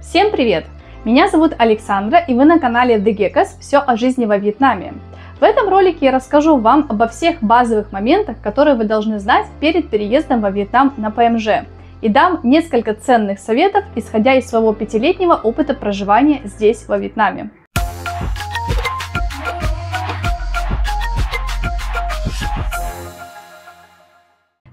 Всем привет! Меня зовут Александра, и вы на канале The Geckos «Все о жизни во Вьетнаме». В этом ролике я расскажу вам обо всех базовых моментах, которые вы должны знать перед переездом во Вьетнам на ПМЖ, и дам несколько ценных советов, исходя из своего 5-летнего опыта проживания здесь, во Вьетнаме.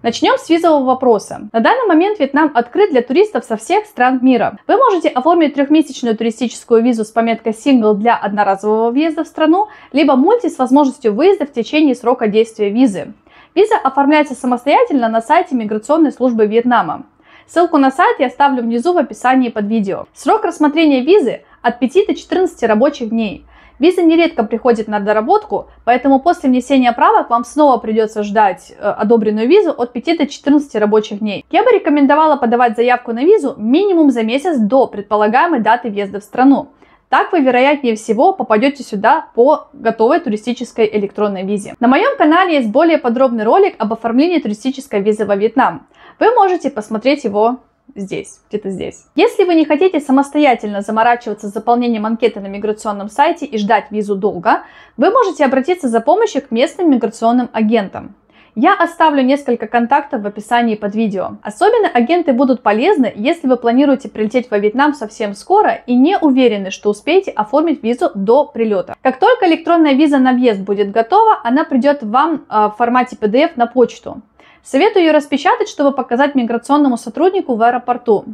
Начнем с визового вопроса. На данный момент Вьетнам открыт для туристов со всех стран мира. Вы можете оформить трехмесячную туристическую визу с пометкой «Single» для одноразового въезда в страну, либо «Multi» с возможностью выезда в течение срока действия визы. Виза оформляется самостоятельно на сайте миграционной службы Вьетнама. Ссылку на сайт я оставлю внизу в описании под видео. Срок рассмотрения визы от 5 до 14 рабочих дней. Виза нередко приходит на доработку, поэтому после внесения правок вам снова придется ждать одобренную визу от 5 до 14 рабочих дней. Я бы рекомендовала подавать заявку на визу минимум за месяц до предполагаемой даты въезда в страну. Так вы, вероятнее всего, попадете сюда по готовой туристической электронной визе. На моем канале есть более подробный ролик об оформлении туристической визы во Вьетнам. Вы можете посмотреть его здесь, где-то здесь. Если вы не хотите самостоятельно заморачиваться с заполнением анкеты на миграционном сайте и ждать визу долго, вы можете обратиться за помощью к местным миграционным агентам. Я оставлю несколько контактов в описании под видео. Особенно агенты будут полезны, если вы планируете прилететь во Вьетнам совсем скоро и не уверены, что успеете оформить визу до прилета. Как только электронная виза на въезд будет готова, она придет вам в формате PDF на почту. Советую ее распечатать, чтобы показать миграционному сотруднику в аэропорту.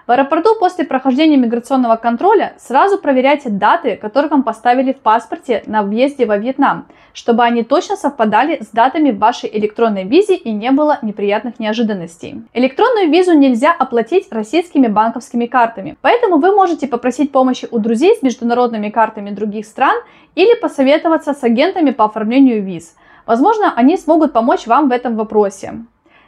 В аэропорту после прохождения миграционного контроля сразу проверяйте даты, которые вам поставили в паспорте на въезде во Вьетнам, чтобы они точно совпадали с датами в вашей электронной визе и не было неприятных неожиданностей. Электронную визу нельзя оплатить российскими банковскими картами, поэтому вы можете попросить помощи у друзей с международными картами других стран или посоветоваться с агентами по оформлению виз. Возможно, они смогут помочь вам в этом вопросе.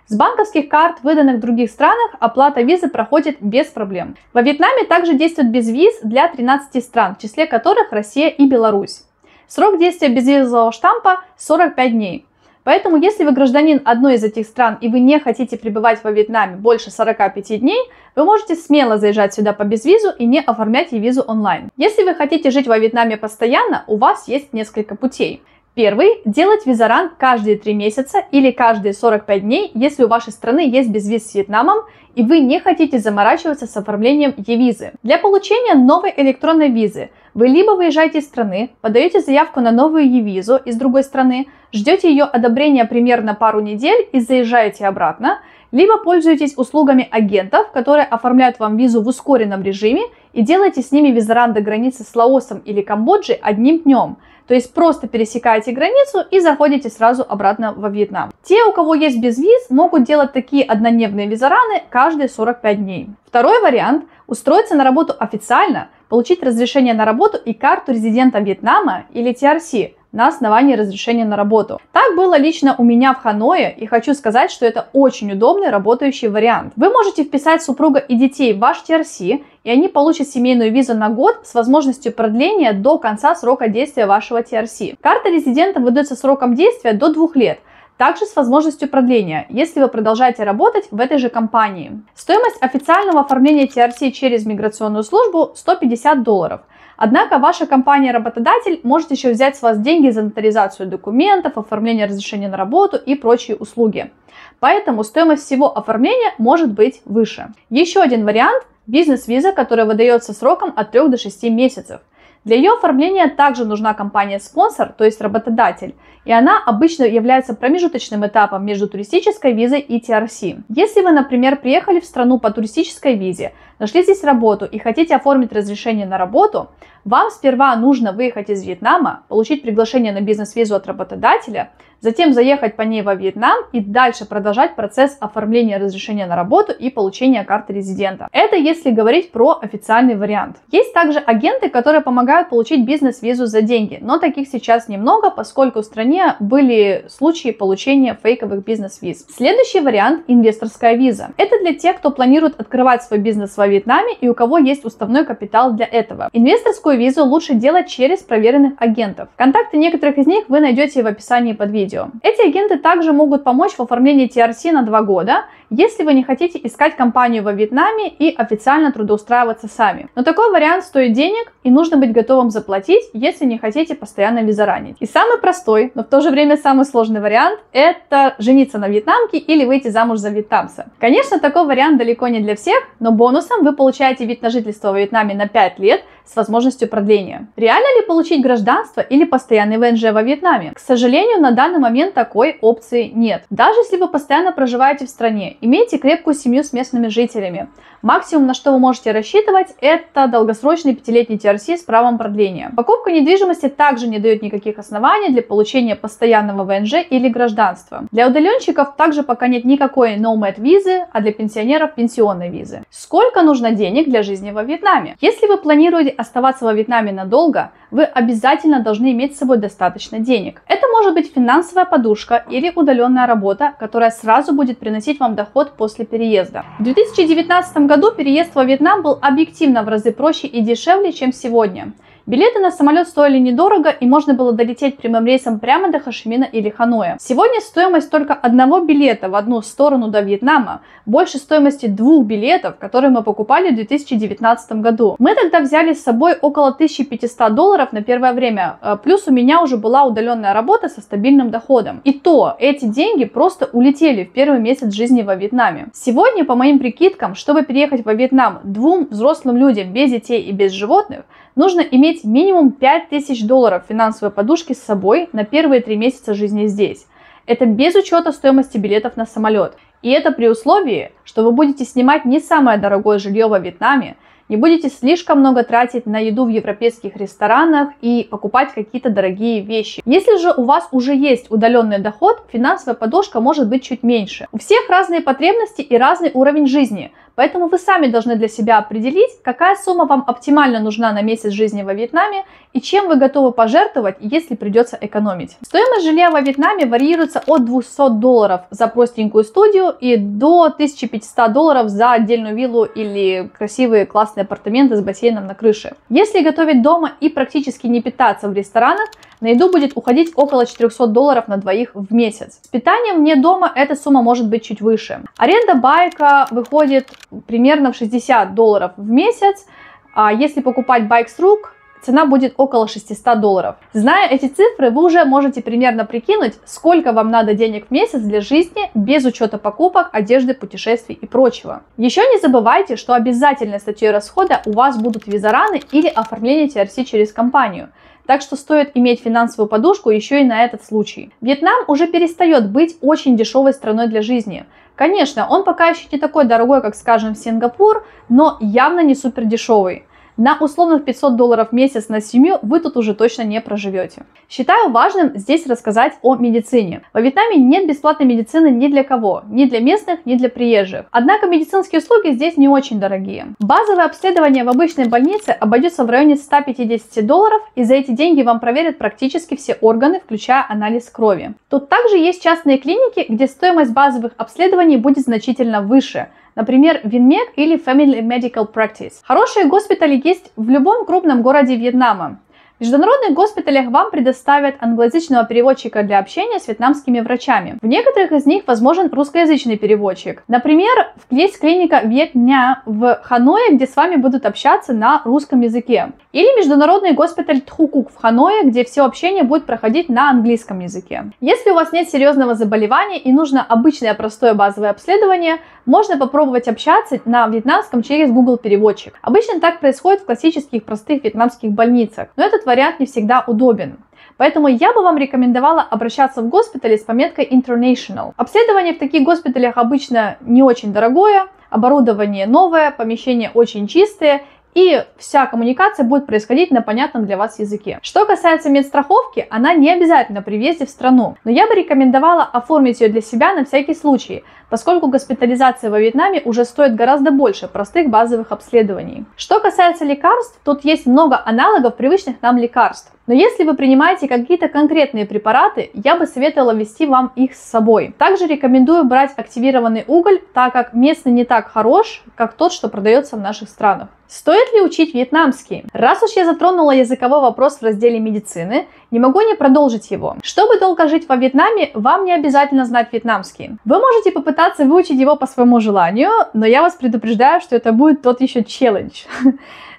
С банковских карт, выданных в других странах, оплата визы проходит без проблем. Во Вьетнаме также действует безвиз для 13 стран, в числе которых Россия и Беларусь. Срок действия безвизового штампа 45 дней. Поэтому, если вы гражданин одной из этих стран и вы не хотите пребывать во Вьетнаме больше 45 дней, вы можете смело заезжать сюда по безвизу и не оформлять визу онлайн. Если вы хотите жить во Вьетнаме постоянно, у вас есть несколько путей. Первый – делать визаран каждые 3 месяца или каждые 45 дней, если у вашей страны есть безвиз с Вьетнамом и вы не хотите заморачиваться с оформлением e-визы. Для получения новой электронной визы вы либо выезжаете из страны, подаете заявку на новую e-визу из другой страны, ждете ее одобрения примерно пару недель и заезжаете обратно, либо пользуетесь услугами агентов, которые оформляют вам визу в ускоренном режиме и делаете с ними визаран до границы с Лаосом или Камбоджей одним днем. То есть просто пересекаете границу и заходите сразу обратно во Вьетнам. Те, у кого есть безвиз, могут делать такие однодневные визараны каждые 45 дней. Второй вариант – устроиться на работу официально, получить разрешение на работу и карту резидента Вьетнама или TRC на основании разрешения на работу. Так было лично у меня в Ханое, и хочу сказать, что это очень удобный работающий вариант. Вы можете вписать супруга и детей в ваш TRC, и они получат семейную визу на год с возможностью продления до конца срока действия вашего TRC. Карта резидента выдается сроком действия до 2 лет, также с возможностью продления, если вы продолжаете работать в этой же компании. Стоимость официального оформления TRC через миграционную службу $150. Однако ваша компания-работодатель может еще взять с вас деньги за нотаризацию документов, оформление разрешения на работу и прочие услуги. Поэтому стоимость всего оформления может быть выше. Еще один вариант – бизнес-виза, которая выдается сроком от 3 до 6 месяцев. Для ее оформления также нужна компания-спонсор, то есть работодатель, и она обычно является промежуточным этапом между туристической визой и TRC. Если вы, например, приехали в страну по туристической визе, нашли здесь работу и хотите оформить разрешение на работу, вам сперва нужно выехать из Вьетнама, получить приглашение на бизнес-визу от работодателя, затем заехать по ней во Вьетнам и дальше продолжать процесс оформления разрешения на работу и получения карты резидента. Это если говорить про официальный вариант. Есть также агенты, которые помогают получить бизнес-визу за деньги, но таких сейчас немного, поскольку в стране были случаи получения фейковых бизнес-виз. Следующий вариант – инвесторская виза. Это для тех, кто планирует открывать свой бизнес во Вьетнаме и у кого есть уставной капитал для этого. Инвесторскую визу лучше делать через проверенных агентов. Контакты некоторых из них вы найдете в описании под видео. видео. Эти агенты также могут помочь в оформлении TRC на 2 года, если вы не хотите искать компанию во Вьетнаме и официально трудоустраиваться сами. Но такой вариант стоит денег и нужно быть готовым заплатить, если не хотите постоянно визаранить. И самый простой, но в то же время самый сложный вариант – это жениться на вьетнамке или выйти замуж за вьетнамца. Конечно, такой вариант далеко не для всех, но бонусом вы получаете вид на жительство во Вьетнаме на 5 лет с возможностью продления. Реально ли получить гражданство или постоянный ВНЖ во Вьетнаме? К сожалению, на данный момент такой опции нет. Даже если вы постоянно проживаете в стране, имеете крепкую семью с местными жителями, максимум, на что вы можете рассчитывать, это долгосрочный 5-летний TRC с правом продления. Покупка недвижимости также не дает никаких оснований для получения постоянного ВНЖ или гражданства. Для удаленщиков также пока нет никакой Nomad визы, а для пенсионеров пенсионной визы. Сколько нужно денег для жизни во Вьетнаме? Если вы планируете оставаться во Вьетнаме надолго, вы обязательно должны иметь с собой достаточно денег. Это может быть финансовая подушка или удаленная работа, которая сразу будет приносить вам доход после переезда. В 2019 году переезд во Вьетнам был объективно в разы проще и дешевле, чем сегодня. Билеты на самолет стоили недорого и можно было долететь прямым рейсом прямо до Хошимина или Ханоя. Сегодня стоимость только одного билета в одну сторону до Вьетнама больше стоимости 2 билетов, которые мы покупали в 2019 году. Мы тогда взяли с собой около $1500 на первое время, плюс у меня уже была удаленная работа со стабильным доходом. И то эти деньги просто улетели в первый месяц жизни во Вьетнаме. Сегодня, по моим прикидкам, чтобы переехать во Вьетнам 2 взрослым людям без детей и без животных, нужно иметь минимум $5000 финансовой подушки с собой на первые 3 месяца жизни здесь. Это без учета стоимости билетов на самолет. И это при условии, что вы будете снимать не самое дорогое жилье во Вьетнаме, не будете слишком много тратить на еду в европейских ресторанах и покупать какие-то дорогие вещи. Если же у вас уже есть удаленный доход, финансовая подушка может быть чуть меньше. У всех разные потребности и разный уровень жизни, поэтому вы сами должны для себя определить, какая сумма вам оптимально нужна на месяц жизни во Вьетнаме и чем вы готовы пожертвовать, если придется экономить. Стоимость жилья во Вьетнаме варьируется от $200 за простенькую студию и до $1500 за отдельную виллу или красивые классные апартаменты с бассейном на крыше. Если готовить дома и практически не питаться в ресторанах, на еду будет уходить около $400 на двоих в месяц. С питанием вне дома эта сумма может быть чуть выше. Аренда байка выходит примерно в $60 в месяц, а если покупать байк с рук, цена будет около $600. Зная эти цифры, вы уже можете примерно прикинуть, сколько вам надо денег в месяц для жизни без учета покупок, одежды, путешествий и прочего. Еще не забывайте, что обязательной статьей расхода у вас будут визараны или оформление TRC через компанию. Так что стоит иметь финансовую подушку еще и на этот случай. Вьетнам уже перестает быть очень дешевой страной для жизни. Конечно, он пока еще не такой дорогой, как, скажем, Сингапур, но явно не супер дешевый. На условных $500 в месяц на семью вы тут уже точно не проживете. Считаю важным здесь рассказать о медицине. Во Вьетнаме нет бесплатной медицины ни для кого, ни для местных, ни для приезжих. Однако медицинские услуги здесь не очень дорогие. Базовое обследование в обычной больнице обойдется в районе $150, и за эти деньги вам проверят практически все органы, включая анализ крови. Тут также есть частные клиники, где стоимость базовых обследований будет значительно выше. Например, Винмед или Family Medical Practice. Хорошие госпитали есть в любом крупном городе Вьетнама. В международных госпиталях вам предоставят англоязычного переводчика для общения с вьетнамскими врачами. В некоторых из них возможен русскоязычный переводчик. Например, есть клиника Viet Nha в Ханое, где с вами будут общаться на русском языке. Или международный госпиталь Тху Кук в Ханое, где все общение будет проходить на английском языке. Если у вас нет серьезного заболевания и нужно обычное простое базовое обследование, можно попробовать общаться на вьетнамском через Google переводчик. Обычно так происходит в классических простых вьетнамских больницах, но этот вариант не всегда удобен. Поэтому я бы вам рекомендовала обращаться в госпитали с пометкой International. Обследование в таких госпиталях обычно не очень дорогое, оборудование новое, помещения очень чистые, и вся коммуникация будет происходить на понятном для вас языке. Что касается медстраховки, она не обязательно при въезде в страну, но я бы рекомендовала оформить ее для себя на всякий случай, поскольку госпитализация во Вьетнаме уже стоит гораздо больше простых базовых обследований. Что касается лекарств, тут есть много аналогов привычных нам лекарств. Но если вы принимаете какие-то конкретные препараты, я бы советовала вести вам их с собой. Также рекомендую брать активированный уголь, так как местный не так хорош, как тот, что продается в наших странах. Стоит ли учить вьетнамский? Раз уж я затронула языковой вопрос в разделе медицины, не могу не продолжить его. Чтобы долго жить во Вьетнаме, вам не обязательно знать вьетнамский. Вы можете попытаться выучить его по своему желанию, но я вас предупреждаю, что это будет тот еще челлендж.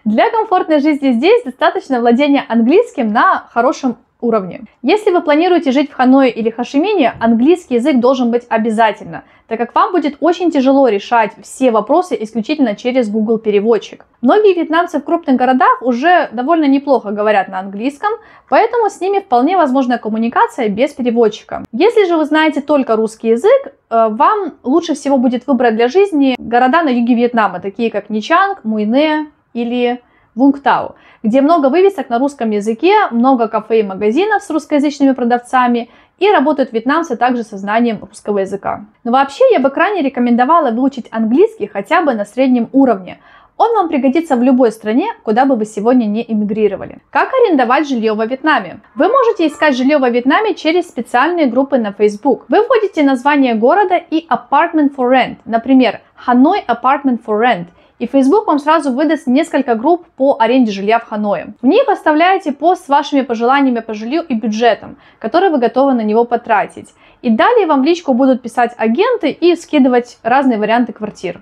Для комфортной жизни здесь достаточно владения английским на хорошем уровне. Если вы планируете жить в Ханое или Хошимине, английский язык должен быть обязательно, так как вам будет очень тяжело решать все вопросы исключительно через Google переводчик. Многие вьетнамцы в крупных городах уже довольно неплохо говорят на английском, поэтому с ними вполне возможна коммуникация без переводчика. Если же вы знаете только русский язык, вам лучше всего будет выбрать для жизни города на юге Вьетнама, такие как Ничанг, Муйне или Вунгтау, где много вывесок на русском языке, много кафе и магазинов с русскоязычными продавцами, и работают вьетнамцы также со знанием русского языка. Но вообще я бы крайне рекомендовала выучить английский хотя бы на среднем уровне. Он вам пригодится в любой стране, куда бы вы сегодня не эмигрировали. Как арендовать жилье во Вьетнаме? Вы можете искать жилье во Вьетнаме через специальные группы на Facebook. Вы вводите название города и Apartment for Rent, например, Hanoi Apartment for Rent, и Facebook вам сразу выдаст несколько групп по аренде жилья в Ханое. В них оставляете пост с вашими пожеланиями по жилью и бюджетом, который вы готовы на него потратить. И далее вам в личку будут писать агенты и скидывать разные варианты квартир.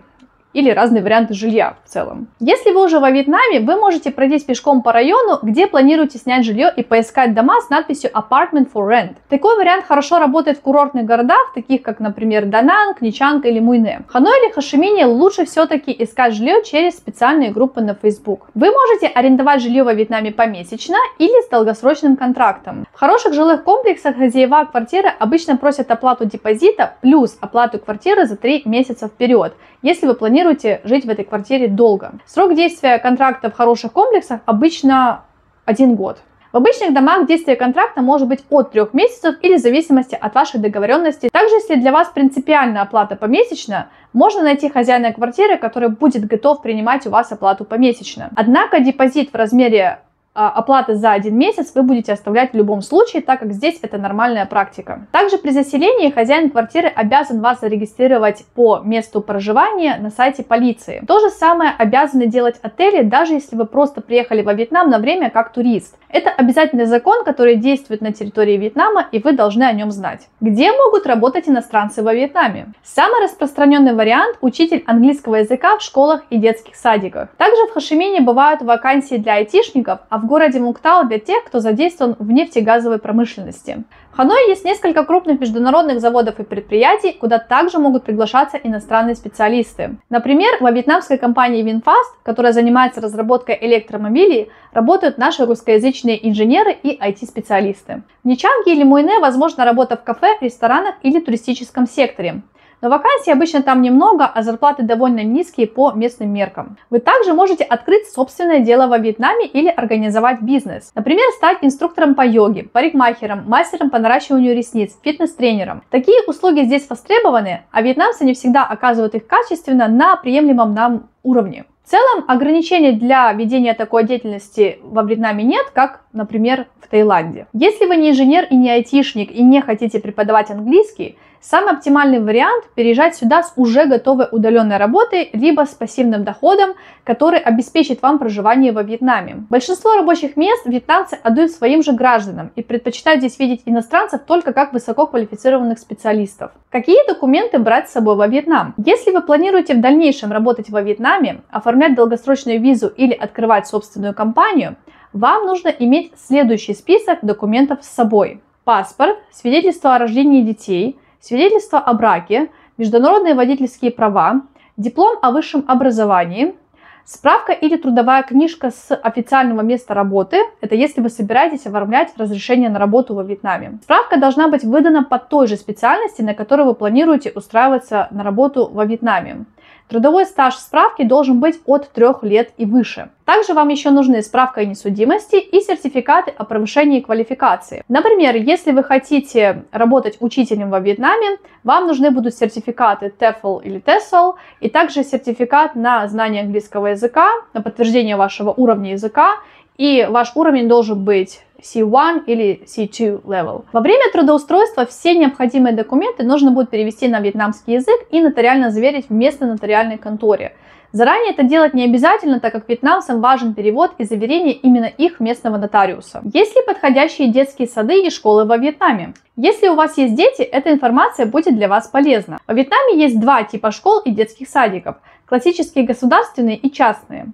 Или разные варианты жилья в целом. Если вы уже во Вьетнаме, вы можете пройтись пешком по району, где планируете снять жилье, и поискать дома с надписью Apartment for Rent. Такой вариант хорошо работает в курортных городах, таких как, например, Дананг, Ничанг или Муйне. В Ханое или Хошимине лучше все-таки искать жилье через специальные группы на Facebook. Вы можете арендовать жилье во Вьетнаме помесячно или с долгосрочным контрактом. В хороших жилых комплексах хозяева квартиры обычно просят оплату депозита плюс оплату квартиры за 3 месяца вперед, если вы планируете жить в этой квартире долго. Срок действия контракта в хороших комплексах обычно 1 год. В обычных домах действие контракта может быть от 3 месяцев или в зависимости от вашей договоренности. Также, если для вас принципиальная оплата помесячно, можно найти хозяина квартиры, который будет готов принимать у вас оплату помесячно. Однако депозит в размере оплаты за 1 месяц вы будете оставлять в любом случае, так как здесь это нормальная практика. Также при заселении хозяин квартиры обязан вас зарегистрировать по месту проживания на сайте полиции. То же самое обязаны делать отели, даже если вы просто приехали во Вьетнам на время как турист. Это обязательный закон, который действует на территории Вьетнама, и вы должны о нем знать. Где могут работать иностранцы во Вьетнаме? Самый распространенный вариант – учитель английского языка в школах и детских садиках. Также в Хошимине бывают вакансии для айтишников, а в городе Вунгтау для тех, кто задействован в нефтегазовой промышленности. В Ханое есть несколько крупных международных заводов и предприятий, куда также могут приглашаться иностранные специалисты. Например, во вьетнамской компании Vinfast, которая занимается разработкой электромобилей, работают наши русскоязычные инженеры и IT-специалисты. В Ничанге или Муйне возможна работа в кафе, ресторанах или туристическом секторе. Но вакансий обычно там немного, а зарплаты довольно низкие по местным меркам. Вы также можете открыть собственное дело во Вьетнаме или организовать бизнес. Например, стать инструктором по йоге, парикмахером, мастером по наращиванию ресниц, фитнес-тренером. Такие услуги здесь востребованы, а вьетнамцы не всегда оказывают их качественно на приемлемом нам уровне. В целом, ограничений для ведения такой деятельности во Вьетнаме нет, как, например, в Таиланде. Если вы не инженер и не айтишник и не хотите преподавать английский, самый оптимальный вариант – переезжать сюда с уже готовой удаленной работой, либо с пассивным доходом, который обеспечит вам проживание во Вьетнаме. Большинство рабочих мест вьетнамцы отдают своим же гражданам и предпочитают здесь видеть иностранцев только как высококвалифицированных специалистов. Какие документы брать с собой во Вьетнам? Если вы планируете в дальнейшем работать во Вьетнаме, оформлять долгосрочную визу или открывать собственную компанию, вам нужно иметь следующий список документов с собой: паспорт, свидетельство о рождении детей, свидетельство о браке, международные водительские права, диплом о высшем образовании, справка или трудовая книжка с официального места работы, это если вы собираетесь оформлять разрешение на работу во Вьетнаме. Справка должна быть выдана по той же специальности, на которую вы планируете устраиваться на работу во Вьетнаме. Трудовой стаж в справке должен быть от 3 лет и выше. Также вам еще нужны справка о несудимости и сертификаты о повышении квалификации. Например, если вы хотите работать учителем во Вьетнаме, вам нужны будут сертификаты TEFL или TESOL, и также сертификат на знание английского языка, на подтверждение вашего уровня языка, и ваш уровень должен быть C1 или C2 level. Во время трудоустройства все необходимые документы нужно будет перевести на вьетнамский язык и нотариально заверить в местной нотариальной конторе. Заранее это делать не обязательно, так как вьетнамцам важен перевод и заверение именно их местного нотариуса. Есть ли подходящие детские сады и школы во Вьетнаме? Если у вас есть дети, эта информация будет для вас полезна. Во Вьетнаме есть два типа школ и детских садиков – классические государственные и частные.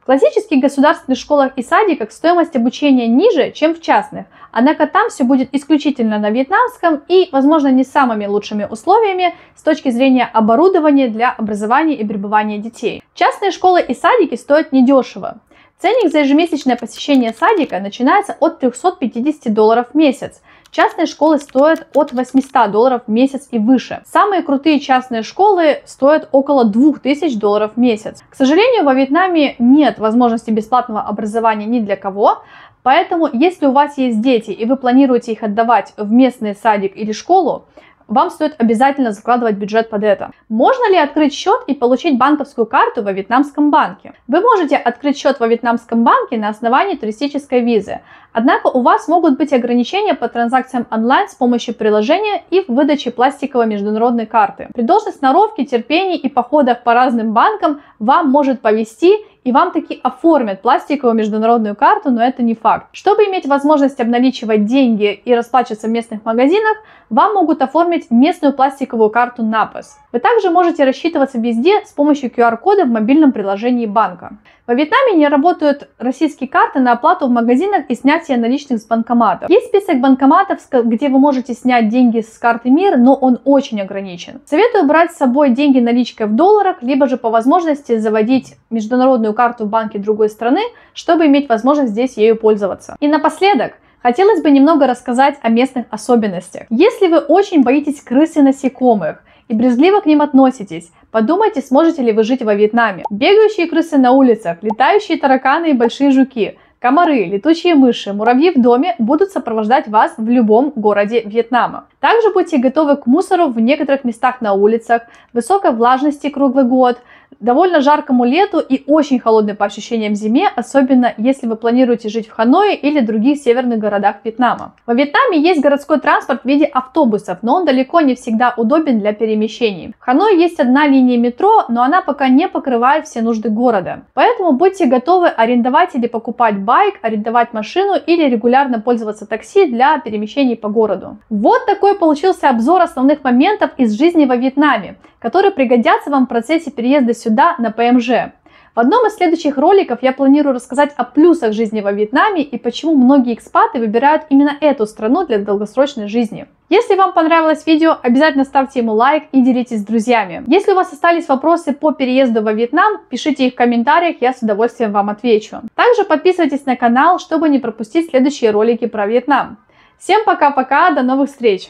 В классических государственных школах и садиках стоимость обучения ниже, чем в частных, однако там все будет исключительно на вьетнамском и, возможно, не самыми лучшими условиями с точки зрения оборудования для образования и пребывания детей. Частные школы и садики стоят недешево. Ценник за ежемесячное посещение садика начинается от $350 в месяц. Частные школы стоят от $800 в месяц и выше. Самые крутые частные школы стоят около $2000 в месяц. К сожалению, во Вьетнаме нет возможности бесплатного образования ни для кого, поэтому если у вас есть дети и вы планируете их отдавать в местный садик или школу, вам стоит обязательно закладывать бюджет под это. Можно ли открыть счет и получить банковскую карту во вьетнамском банке? Вы можете открыть счет во вьетнамском банке на основании туристической визы. Однако у вас могут быть ограничения по транзакциям онлайн с помощью приложения и в выдаче пластиковой международной карты. При должной сноровке, терпении и походах по разным банкам вам может повезти, и вам таки оформят пластиковую международную карту, но это не факт. Чтобы иметь возможность обналичивать деньги и расплачиваться в местных магазинах, вам могут оформить местную пластиковую карту NAPAS. Вы также можете рассчитываться везде с помощью QR-кода в мобильном приложении банка. Во Вьетнаме не работают российские карты на оплату в магазинах и снятие наличных с банкоматов. Есть список банкоматов, где вы можете снять деньги с карты МИР, но он очень ограничен. Советую брать с собой деньги наличкой в долларах, либо же по возможности заводить международную карту в банке другой страны, чтобы иметь возможность здесь ею пользоваться. И напоследок, хотелось бы немного рассказать о местных особенностях. Если вы очень боитесь крыс и насекомых и брезгливо к ним относитесь, подумайте, сможете ли вы жить во Вьетнаме. Бегающие крысы на улицах, летающие тараканы и большие жуки, комары, летучие мыши, муравьи в доме будут сопровождать вас в любом городе Вьетнама. Также будьте готовы к мусору в некоторых местах на улицах, высокой влажности круглый год, довольно жаркому лету и очень холодной по ощущениям зиме, особенно если вы планируете жить в Ханое или других северных городах Вьетнама. Во Вьетнаме есть городской транспорт в виде автобусов, но он далеко не всегда удобен для перемещений. В Ханое есть одна линия метро, но она пока не покрывает все нужды города. Поэтому будьте готовы арендовать или покупать байк, арендовать машину или регулярно пользоваться такси для перемещений по городу. Вот такой получился обзор основных моментов из жизни во Вьетнаме, которые пригодятся вам в процессе переезда сюда на ПМЖ. В одном из следующих роликов я планирую рассказать о плюсах жизни во Вьетнаме и почему многие экспаты выбирают именно эту страну для долгосрочной жизни. Если вам понравилось видео, обязательно ставьте ему лайк и делитесь с друзьями. Если у вас остались вопросы по переезду во Вьетнам, пишите их в комментариях, я с удовольствием вам отвечу. Также подписывайтесь на канал, чтобы не пропустить следующие ролики про Вьетнам. Всем пока-пока, до новых встреч!